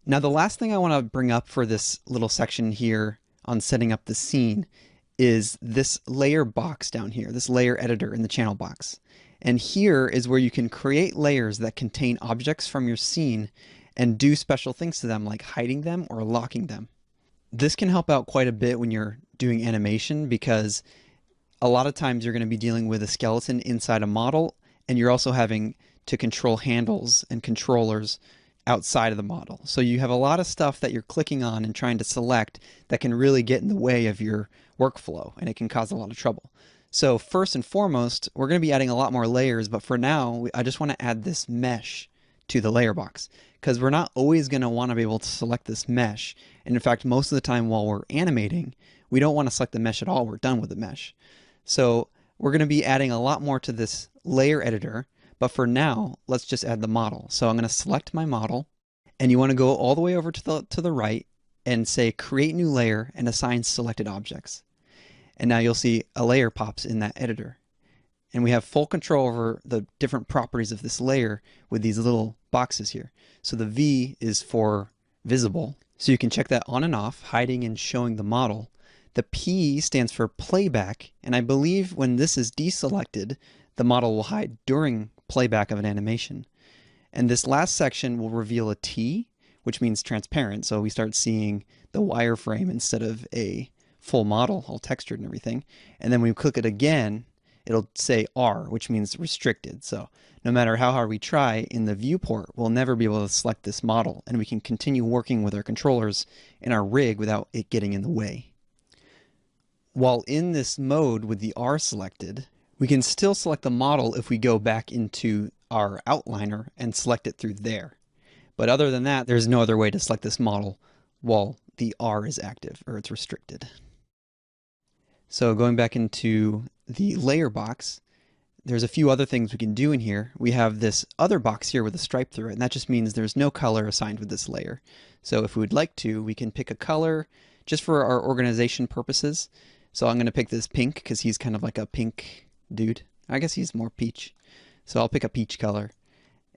Now, the last thing I want to bring up for this little section here on setting up the scene is this layer box down here, this layer editor in the channel box. And here is where you can create layers that contain objects from your scene and do special things to them, like hiding them or locking them. This can help out quite a bit when you're doing animation, because a lot of times you're going to be dealing with a skeleton inside a model, and you're also having to control handles and controllers outside of the model. So you have a lot of stuff that you're clicking on and trying to select that can really get in the way of your workflow, and it can cause a lot of trouble. So first and foremost, we're going to be adding a lot more layers, but for now, I just want to add this mesh to the layer box, because we're not always going to want to be able to select this mesh. And in fact, most of the time while we're animating, we don't want to select the mesh at all. We're done with the mesh. So we're going to be adding a lot more to this layer editor, but for now, let's just add the model. So I'm going to select my model, and you want to go all the way over to the right and say create new layer and assign selected objects. And now you'll see a layer pops in that editor. And we have full control over the different properties of this layer with these little boxes here. So the V is for visible, so you can check that on and off, hiding and showing the model. The P stands for playback, and I believe when this is deselected, the model will hide during playback of an animation. And this last section will reveal a T, which means transparent, so we start seeing the wireframe instead of a full model, all textured and everything. And then when we click it again, it'll say R, which means restricted. So no matter how hard we try in the viewport, we'll never be able to select this model, and we can continue working with our controllers in our rig without it getting in the way. While in this mode with the R selected, we can still select the model if we go back into our outliner and select it through there. But other than that, there's no other way to select this model while the R is active, or it's restricted. So going back into the layer box, there's a few other things we can do in here. We have this other box here with a stripe through it, and that just means there's no color assigned with this layer. So if we would like to, we can pick a color just for our organization purposes. So I'm going to pick this pink because he's kind of like a pink dude. I guess he's more peach. So I'll pick a peach color.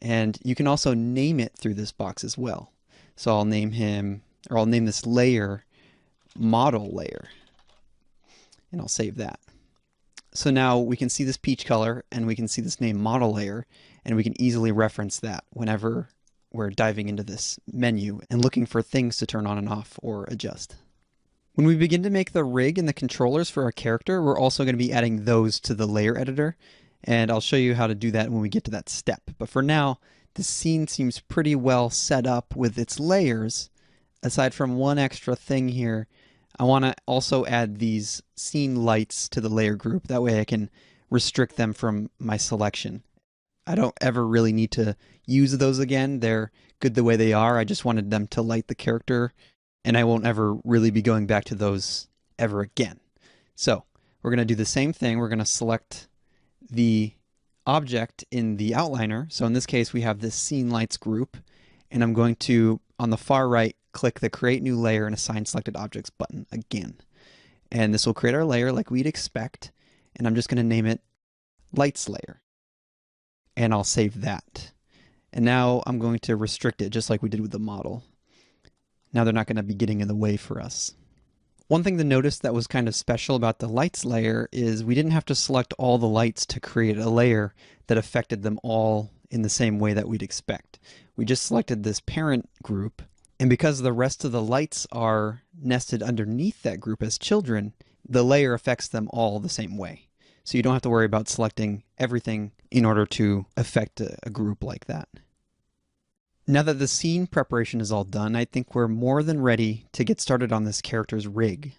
And you can also name it through this box as well. So I'll name him, or I'll name this layer model layer. And I'll save that. So now we can see this peach color, and we can see this name model layer, and we can easily reference that whenever we're diving into this menu and looking for things to turn on and off or adjust. When we begin to make the rig and the controllers for our character, we're also going to be adding those to the layer editor, and I'll show you how to do that when we get to that step. But for now, the scene seems pretty well set up with its layers. Aside from one extra thing here, I want to also add these scene lights to the layer group. That way I can restrict them from my selection. I don't ever really need to use those again. They're good the way they are. I just wanted them to light the character, and I won't ever really be going back to those ever again. So we're going to do the same thing. We're going to select the object in the outliner. So in this case, we have this scene lights group, and I'm going to, on the far right, click the create new layer and assign selected objects button again. And this will create our layer like we'd expect. And I'm just going to name it lights layer. And I'll save that. And now I'm going to restrict it just like we did with the model. Now they're not going to be getting in the way for us. One thing to notice that was kind of special about the lights layer is we didn't have to select all the lights to create a layer that affected them all in the same way that we'd expect. We just selected this parent group, and because the rest of the lights are nested underneath that group as children, the layer affects them all the same way. So you don't have to worry about selecting everything in order to affect a group like that. Now that the scene preparation is all done, I think we're more than ready to get started on this character's rig.